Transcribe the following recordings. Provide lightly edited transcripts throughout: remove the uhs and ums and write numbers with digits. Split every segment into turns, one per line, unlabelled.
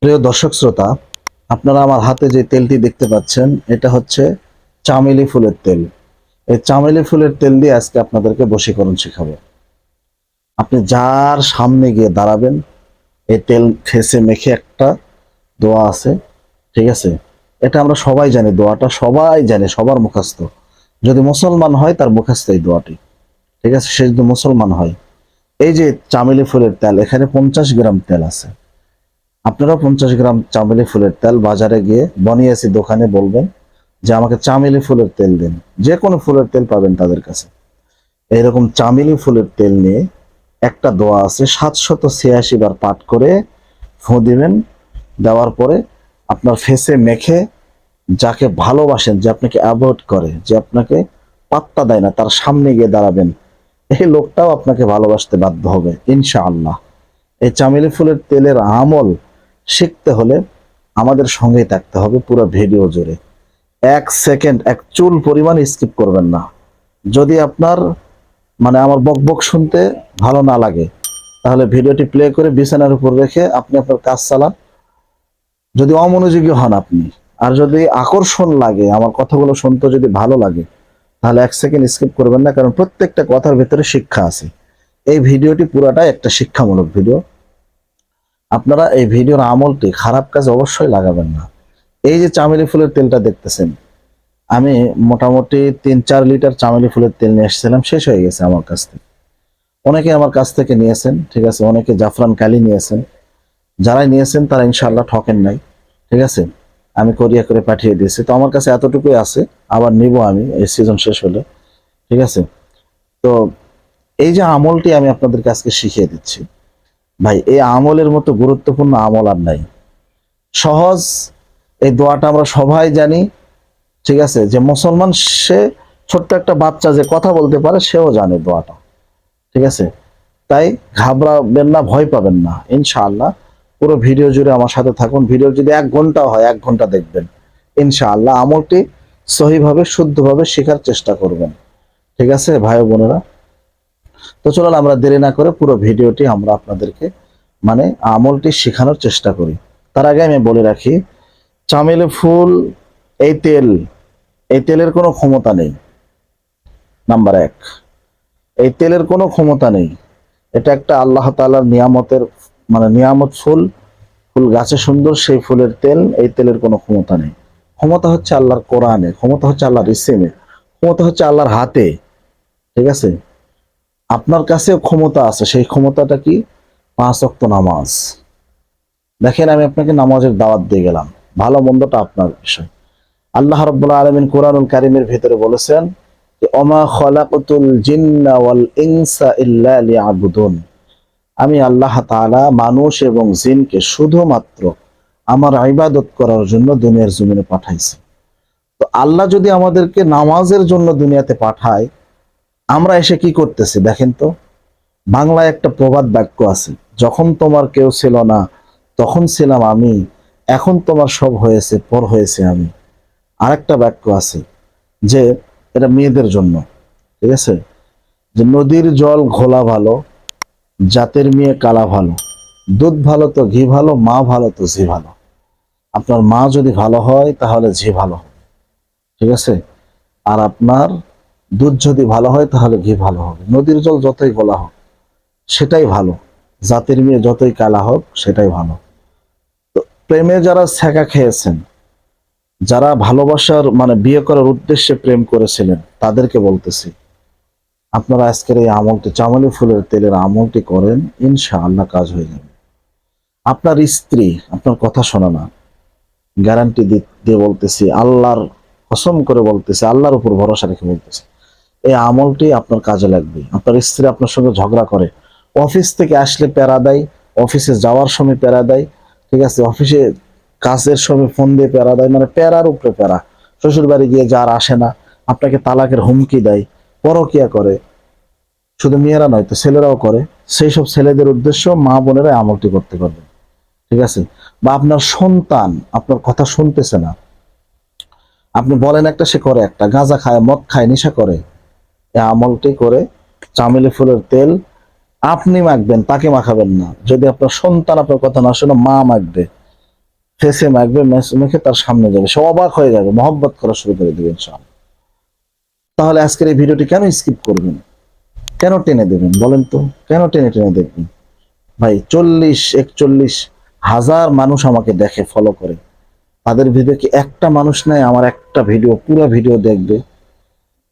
প্রিয় দর্শক শ্রোতা, আপনারা আমার হাতে যে তেলটি দেখতে পাচ্ছেন এটা হচ্ছে চামেলি ফুলের তেল। এই চামেলি ফুলের তেল দিয়ে আজকে আপনাদেরকে বশীকরণ শেখাবো। আপনি যার সামনে গিয়ে দাঁড়াবেন, এই তেল ফেসে মেখে একটা দোয়া আছে, ঠিক আছে? এটা আমরা সবাই জানি, দোয়াটা সবাই জানে, সবার মুখস্থ। যদি মুসলমান হয় তার মুখস্থ এই দোয়াটি, ঠিক আছে? সে যদি মুসলমান হয়, এই যে চামেলি ফুলের তেল, এখানে 50 গ্রাম তেল আছে। আপনারা 50 গ্রাম চামেলি ফুলের তেল বাজারে গিয়ে বনিয়াছি দোকানে বলবেন যে আমাকে চামেলি ফুলের তেল দিন। যে কোনো ফুলের তেল পাবেন তাদের কাছে। এইরকম চামেলি ফুলের তেল নিয়ে একটা দোয়া আছে, 786 বার পাঠ করে ফু দিবেন। দেওয়ার পরে আপনার ফেসে মেখে যাকে ভালোবাসেন, যে আপনাকে অ্যাভয়েড করে, যে আপনাকে পাত্তা দেয় না, তার সামনে গিয়ে দাঁড়াবেন। এই লোকটাও আপনাকে ভালোবাসতে বাধ্য হবে ইনশাআল্লাহ। এই চামেলি ফুলের তেলের আমল শিখতে হলে আমাদের সঙ্গেই থাকতে হবে পুরো ভিডিও জুড়ে। 1 সেকেন্ড, এক চুল পরিমাণ স্কিপ করবেন না। যদি আপনার আমার বকবক শুনতে ভালো না লাগে, তাহলে ভিডিওটি প্লে করে বিছানার উপর রেখে আপনি আপনার কাজ চালান। যদি অমনোযোগী হন আপনি, আর যদি আকর্ষণ লাগে, আমার কথাগুলো শুনতে যদি ভালো লাগে, তাহলে 1 সেকেন্ড স্কিপ করবেন না, কারণ প্রত্যেকটা কথার ভেতরে শিক্ষা আছে। এই ভিডিওটি পুরাটাই একটা শিক্ষামূলক ভিডিও। আপনারা এই ভিডিওর আমলটি খারাপ কাজে অবশ্যই লাগাবেন না। এই যে চামেলি ফুলের তেলটা দেখতেছেন, আমি মোটামুটি 3-4 লিটার চামেলি ফুলের তেল নিয়ে এসেছিলাম, শেষ হয়ে গেছে আমার কাছ থেকে। অনেকে আমার কাছ থেকে নিয়েছেন, ঠিক আছে? অনেকে জাফরান কালি নিয়েছেন। যারাই নিয়েছেন তারা ইনশাআল্লাহ ঠকেন নাই, ঠিক আছে? আমি কোরিয়া করে পাঠিয়ে দিয়েছি। তো আমার কাছে এতটুকুই আছে, আবার নিব আমি এই সিজন শেষ হলে, ঠিক আছে? তো এই যে আমলটি আমি আপনাদেরকে আজকে শিখিয়ে দিচ্ছি, ভাই, এই আমলের মতো গুরুত্বপূর্ণ আমল আর নাই। সহজ। এই দোয়াটা আমরা সবাই জানি, ঠিক আছে? যে মুসলমান, সে ছোট্ট একটা বাচ্চা যে কথা বলতে পারে, সেও জানে দোয়াটা, ঠিক আছে? তাই ঘাবড়াবেন না, ভয় পাবেন না ইনশাআল্লাহ। পুরো ভিডিও জুড়ে আমার সাথে থাকুন। ভিডিও যদি 1 ঘন্টা হয়, 1 ঘন্টা দেখবেন ইনশাআল্লাহ। আমলটি সহিভাবে, শুদ্ধভাবে শেখার চেষ্টা করবেন, ঠিক আছে ভাই ও বোনেরা? তো চলুন আমরা দেরি না করে পুরো ভিডিওটি আমরা আপনাদেরকে আমলটি শেখানোর চেষ্টা করি। তার আগে আমি বলে রাখি, চামেলি ফুল, এই তেল, এই তেলের কোনো ক্ষমতা নেই। নাম্বার 1, এই তেলের কোনো ক্ষমতা নেই। এটা একটা আল্লাহ তাআলার নিয়ামতের নিয়ামত ফুল। ফুল গাছে সুন্দর, সেই ফুলের তেল। এই তেলের কোনো ক্ষমতা নেই। ক্ষমতা হচ্ছে আল্লাহর কোরআনে, ক্ষমতা হচ্ছে আল্লাহর ইসিমে, ক্ষমতা হচ্ছে আল্লাহর হাতে, ঠিক আছে? আপনার কাছেও ক্ষমতা আছে। সেই ক্ষমতাটা কি? 5 ওয়াক্ত নামাজ। দেখেন, আমি আপনাকে নামাজের দাওয়াত দিয়ে গেলাম, ভালো মন্দটা আপনার বিষয়। আল্লাহ রাব্বুল আলামিন কোরআনুল কারীমের ভিতরে বলেছেন যে ওমা খলাকতুল জিন্না ওয়াল ইনসা ইল্লা লিয়াবুদুন। আমি আল্লাহ তাআলা মানুষ এবং জিনকে শুধুমাত্র আমার ইবাদত করার জন্য দুনিয়ার জমিনে পাঠাইছি। তো আল্লাহ যদি আমাদেরকে নামাজের জন্য দুনিয়াতে পাঠায়, আমরা এসে কি করতেছি দেখেন তো। বাংলায় একটা প্রবাদ বাক্য আছে, যখন তোমার কেউ ছিল না তখন ছিলাম আমি, এখন তোমার সব হয়েছে পর হয়েছে আমি। আরেকটা বাক্য আছে যে এটা মেয়েদের জন্য, ঠিক আছে? যে নদীর জল ঘোলা ভালো, জাতের মেয়ে কালা ভালো, দুধ ভালো তো ঘি ভালো, মা ভালো তো ঝি ভালো। আপনার মা যদি ভালো হয় তাহলে ঝি ভালো হবে, ঠিক আছে? আর আপনার দুধ যদি ভালো হয় তাহলে ঘি ভালো হবে। নদীর জল যতই ঘোলা হোক সেটাই ভালো, জাতের মেয়ে যতই কালা হোক সেটাই ভালো। তো প্রেমে যারা ছ্যাঁকা খেয়েছেন, যারা ভালোবাসার বিয়ে করার উদ্দেশ্যে প্রেম করেছিলেন, তাদেরকে বলতেছি, আপনারা আজকের এই আমলটি, চামেলি ফুলের তেলের আমলটি করেন, ইনশাআল্লাহ কাজ হয়ে যাবে। আপনার স্ত্রী আপনার কথা শোনে না, গ্যারান্টি দিয়ে বলতেছি, আল্লাহর কসম করে বলতেছি, আল্লাহর উপর ভরসা রেখে বলতেছি, এই আমলটি আপনার কাজে লাগবে। আপনার স্ত্রী আপনার সঙ্গে ঝগড়া করে, অফিস থেকে আসলে প্যারা দেয়, অফিসে যাওয়ার সময় প্যারা দেয়, ঠিক আছে? অফিসে কাজের সময় ফোন দিয়ে প্যারা দেয়, প্যারার উপরে প্যারা। শ্বশুর বাড়ি গিয়ে যার আসে না, আপনাকে তালাকের হুমকি দেয়, পরকিয়া করে। শুধু মেয়েরা নয়, তো ছেলেরাও করে। সেই সব ছেলেদের উদ্দেশ্য মা বোনেরা আমলটি করতে পারবে, ঠিক আছে? বা আপনার সন্তান আপনার কথা শুনতেছে না, আপনি বলেন একটা, সে করে একটা, গাঁজা খায়, মদ খায়, নেশা করে, এই আমলটি করে চামেলি ফুলের তেল আপনি মাখবেন, তাকে মাখাবেন না। যদি আপনার সন্তান আপনার কথা না শুনে, মা মাখবে, ফেসে মাখবে, মেখে তার সামনে যাবে, সে অবাক হয়ে যাবে, মহব্বত করা শুরু করে দেবে ইনশাআল্লাহ। তাহলে আজকের এই ভিডিওটি কেন স্কিপ করবেন, কেন টেনে দেবেন বলেন তো, কেন টেনে টেনে দেখবেন? ভাই 40-41 হাজার মানুষ আমাকে দেখে, ফলো করে, তাদের ভিডিও কি একটা মানুষ নাই আমার একটা ভিডিও পুরো ভিডিও দেখবে?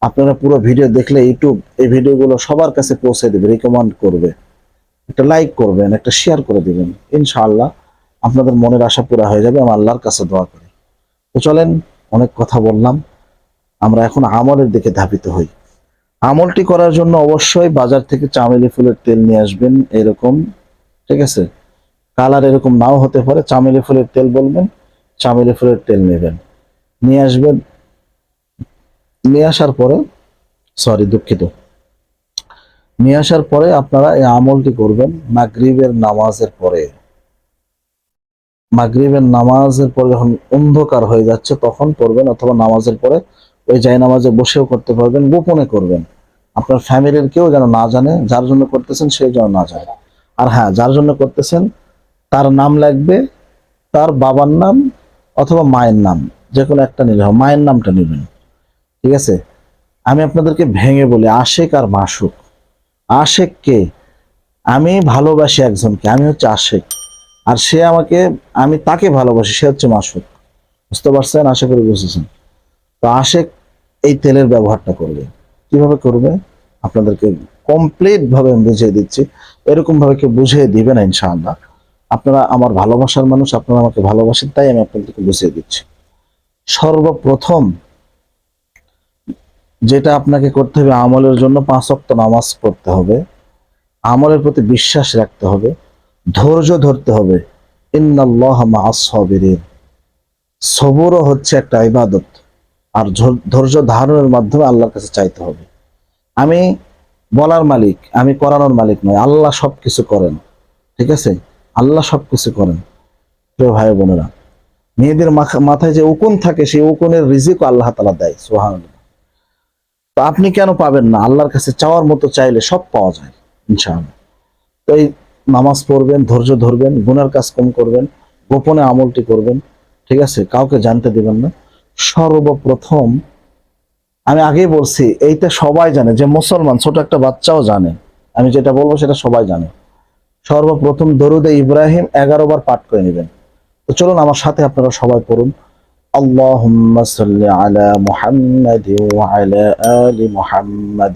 আপনারা পুরো ভিডিও দেখলে ইউটিউব এই ভিডিওগুলো সবার কাছে পৌঁছে দেবে, রিকমেন্ড করবে, একটা লাইক করবেন, একটা শেয়ার করে দিবেন, ইনশাআল্লাহ আপনাদের মনের আশা পুরা হয়ে যাবে। আমি আল্লাহর কাছে দোয়া করি। তো চলেন, অনেক কথা বললাম, আমরা এখন আমলের দিকে ধাবিত হই। আমলটি করার জন্য অবশ্যই বাজার থেকে চামেলি ফুলের তেল নিয়ে আসবেন, এরকম, ঠিক আছে? কালার এরকম নাও হতে পারে, চামেলি ফুলের তেল বলবেন, চামেলি ফুলের তেল নেবেন, নিয়ে আসবেন। নিয়ে আসার পরে, সরি দুঃখিত, নিয়ে আসার পরে আপনারা এই আমলটি করবেন মাগরিবের নামাজের পরে। মাগরিবের নামাজের পরে যখন অন্ধকার হয়ে যাচ্ছে তখন করবেন, অথবা নামাজের পরে ওই জায় নামাজে বসেও করতে পারবেন, গোপনে করবেন, আপনার ফ্যামিলির কেউ যেন না জানে, যার জন্য করতেছেন সেই যেন না জানে। আর হ্যাঁ, যার জন্য করতেছেন তার নাম লাগবে, তার বাবার নাম অথবা মায়ের নাম, যে কোনো একটা নিলে হবে, মায়ের নামটা নেবেন, ঠিক আছে? আমি আপনাদেরকে ভেঙে বলি, আশেক আর মাসুক। আশেক কে? আমি ভালোবাসি একজনকে, আমি হচ্ছে আশেক, আর সে আমাকে, আমি তাকে ভালোবাসি, সে হচ্ছে মাসুক। বুঝতে পারছেন? আশা করি বুঝেছেন। তো আশেক এই তেলের ব্যবহারটা করবে। কিভাবে করবে আপনাদেরকে কমপ্লিট ভাবে আমি বুঝিয়ে দিচ্ছি, এরকম ভাবে কেউ বুঝিয়ে দিবে না ইনশাআল্লাহ। আপনারা আমার ভালোবাসার মানুষ, আপনারা আমাকে ভালোবাসেন, তাই আমি আপনাদেরকে বুঝিয়ে দিচ্ছি। সর্বপ্রথম যেটা আপনাকে করতে হবে, আমলের জন্য 5 ওয়াক্ত নামাজ পড়তে হবে, আমলের প্রতি বিশ্বাস রাখতে হবে, ধৈর্য ধরতে হবে। ইন্নাল্লাহা মাআস সাবিরিন। সবরও হচ্ছে একটা ইবাদত, আর ধৈর্য ধারণের মাধ্যমে আল্লাহর কাছে চাইতে হবে। আমি বলার মালিক, আমি করানোর মালিক নয়, আল্লাহ সবকিছু করেন, ঠিক আছে? আল্লাহ সবকিছু করেন। প্রিয় ভাই বোনেরা, মেয়েদের মাথায় যে উকুন থাকে, সেই উকুনের রিজিকও আল্লাহ তাআলা দেয়, সুবহানাল্লাহ। তো আপনি কেন পাবেন না? আল্লাহর কাছে চাওয়ার মতো চাইলে সব পাওয়া যায় ইনশাআল্লাহ। তো এই নামাজ পড়বেন, ধৈর্য ধরবেন, গুনার কাজ কম করবেন, গোপনে আমলটি করবেন, ঠিক আছে? কাউকে জানতে দিবেন না। সর্বপ্রথম, আমি আগেই বলছি, এইটা সবাই জানে, যে মুসলমান ছোট একটা বাচ্চাও জানে, আমি যেটা বলবো সেটা সবাই জানে। সর্বপ্রথম দরুদে ইব্রাহিম 11 বার পাঠ করে নেবেন। তো চলুন আমার সাথে আপনারা সবাই পড়ুন। আল্লাহুম্মা সাল্লি আলা মুহাম্মাদি ওয়া আলা আলি মুহাম্মাদ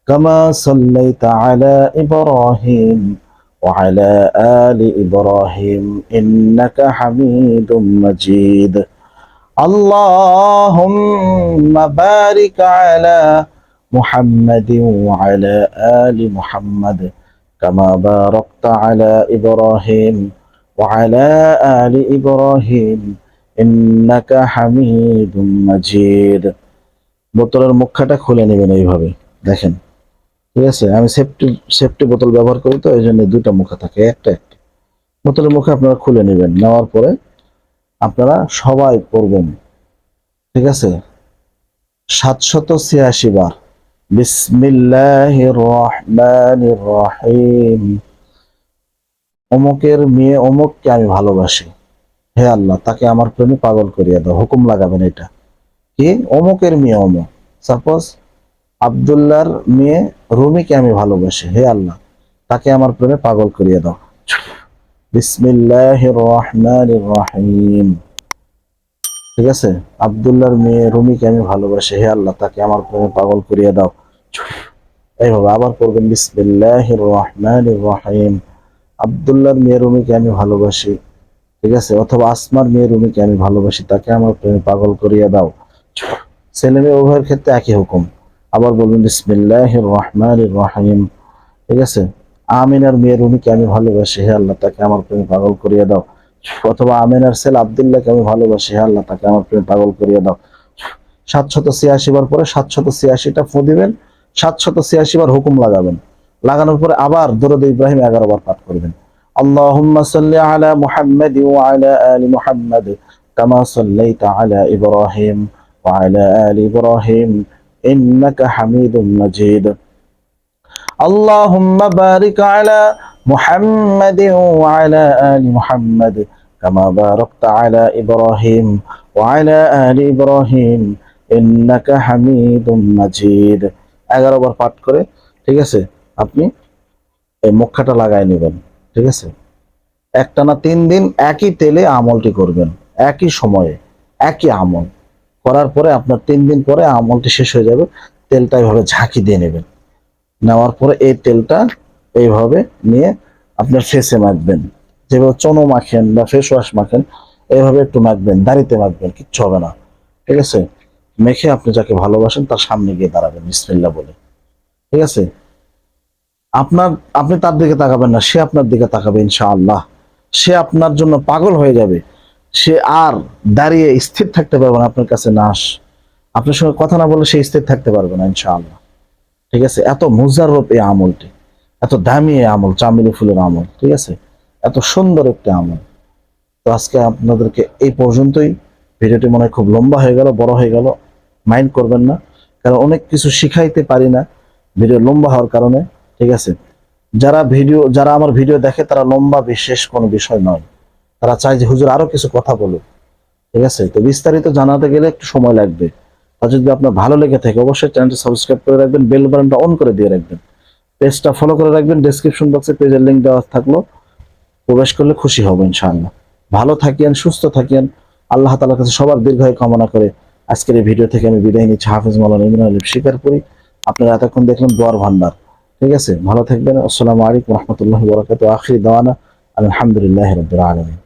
কামা সাল্লাইতা আলা ইব্রাহিম ওয়া আলা আলি ইব্রাহিম ইন্নাকা হামিদুম মাজিদ। اللهم بارك على محمد وعلى آل محمد كما باركت على إبراهيم وعلى آل إبراهيم إنك حميد مجيد। বোতলের মুখটা খুলে নেবেন এইভাবে, দেখেন, ঠিক আছে? আমি সেফটি বোতল ব্যবহার করি, তো এই জন্য দুইটা মুখা থাকে, একটা একটা বোতলের মুখে আপনারা খুলে নেবেন। নেওয়ার পরে আপনারা সবাই পড়বেন, ঠিক আছে? 786 বার বিসমিল্লাহির রহমানির রহিম। অমুকের মেয়ে অমুককে আমি ভালোবাসি, হে আল্লাহ তাকে আমার প্রেমে পাগল করিয়া দাও। হুকুম লাগাবেন এটা, কি? অমুকের মেয়ে অমুক, সাপোজ আব্দুল্লাহর মেয়ে রুমিকে আমি ভালোবাসি, হে আল্লাহ তাকে আমার প্রেমে পাগল করিয়া দাও। বিসমিল্লাহির রহমানির রহিম, ঠিক আছে? আব্দুল্লাহর মেয়ে রুমিকে আমি ভালোবাসি, হে আল্লাহ তাকে আমার প্রেমে পাগল করিয়া দাও। এইভাবে আবার পড়বেন বিসমিল্লাহির রহমানির রহিম। আব্দুল্লাহর মেয়ে রুমিকে আমি ভালোবাসি, ঠিক আছে? অথবা আসমার মেয়ে রুমিকে আমি ভালোবাসি, তাকে আমার প্রেমে পাগল করিয়া দাও। ছেলে মেয়ে উভয়ের ক্ষেত্রে একই হুকুম। আবার বলবেন বিসমিল্লাহির রহমানির রহিম, ঠিক আছে? আমিনার মেয়ে রুমিকে আমি ভালোবাসি, হে আল্লাহ তাকে আমার প্রেমে পাগল করিয়া দাও। অথবা আমিনার ছেলে আব্দুল্লাহকে আমি ভালোবাসি, হে আল্লাহ তাকে আমার প্রেমে পাগল করিয়া দাও। 786 বার পরে 786টা ফু দিবেন, 786 বার হুকুম লাগাবেন। লাগানোর পরে আবার দরুদ ইব্রাহিম 11 বার পাঠ করবেন। আল্লাহুম্মা সাল্লি আলা মুহাম্মাদি ওয়া আলা আলি মুহাম্মাদ কামা সাল্লাইতা আলা ইব্রাহিম ওয়া আলা আলি ইব্রাহিম ইন্নাকা হামিদুম মাজিদ। اللهم بارك على محمد وعلى آل محمد কামা বারাকতা আলা ইব্রাহিম ওয়া আলা আলি ইব্রাহিম ইন্নাকা হামিদুম মাজিদ। 11 বার পাঠ করে, ঠিক আছে, আপনি এই মুখটা লাগাই নেবেন। ঠিক আছে, একটানা 3 দিন একই তেলে আমলটি করবেন, একই সময়ে একই আমল করার পরে আপনার 3 দিন পরে আমলটি শেষ হয়ে যাবে। তেলটা এইভাবে ঝাঁকি দিয়ে নেবেন। নেওয়ার পরে এই তেলটা এইভাবে নিয়ে আপনার ফেসে মাখবেন, যেভাবে চনো মাখেন বা ফেস ওয়াশ মাখেন, এইভাবে একটু মাখবেন, দাড়িতে মাখবেন, কিচ্ছু হবে না। ঠিক আছে, মেখে আপনি যাকে ভালোবাসেন তার সামনে গিয়ে দাঁড়াবেন বিসমিল্লাহ বলে। ঠিক আছে, আপনি তার দিকে তাকাবেন না, সে আপনার দিকে তাকাবে ইনশাআল্লাহ। সে আপনার জন্য পাগল হয়ে যাবে। সে আর দাঁড়িয়ে স্থির থাকতে পারবে না আপনার কাছে না আপনার সঙ্গে কথা না বলে সে স্থির থাকতে পারবে না ইনশাআল্লাহ। ঠিক আছে, এত মুজাররব এই আমলটি, এত দামি এই আমল, চামেলি ফুলের আমল। ঠিক আছে, এত সুন্দর একটি আমল। তো আজকে আপনাদেরকে এই পর্যন্তই। ভিডিওটি মনে হয় খুব লম্বা হয়ে গেল, বড় হয়ে গেল, মাইন্ড করবেন না, কারণ অনেক কিছু শিখাইতে পারি না ভিডিও লম্বা হওয়ার কারণে। ঠিক আছে, যারা আমার ভিডিও দেখে তারা লম্বা বিশেষ কোনো বিষয় নয়, তারা চায় যে হুজুর আরো কিছু কথা বলুক। ঠিক আছে, তো বিস্তারিত জানাতে গেলে একটু সময় লাগবে। আর যদি আপনার ভালো লেগে থাকে অবশ্যই চ্যানেলটি সাবস্ক্রাইব করে রাখবেন, বেল বাটনটা অন করে দিয়ে রাখবেন, পেজটা ফলো করে রাখবেন। ডেসক্রিপশন বক্সে পেজের লিংক দেওয়া থাকলো, প্রবেশ করলে খুশি হব ইনশাআল্লাহ। ভালো থাকিয়েন, সুস্থ থাকিয়েন, আল্লাহ তাআলার কাছে সবার দীর্ঘায়ু কামনা করে আজকের এই ভিডিও থেকে আমি বিদায় নিচ্ছি। হাফেজ মাওলানা ইমরান আলী শিকারপুরি। আপনারা এতক্ষণ দেখলেন দোয়ার ভান্ডার। ঠিক আছে, ভালো থাকবেন। আসসালামু আলাইকুম রহমতুল্লাহ বরকাত। আখিরি দাওয়ানা আলহামদুলিল্লাহ রাব্বিল আলামিন।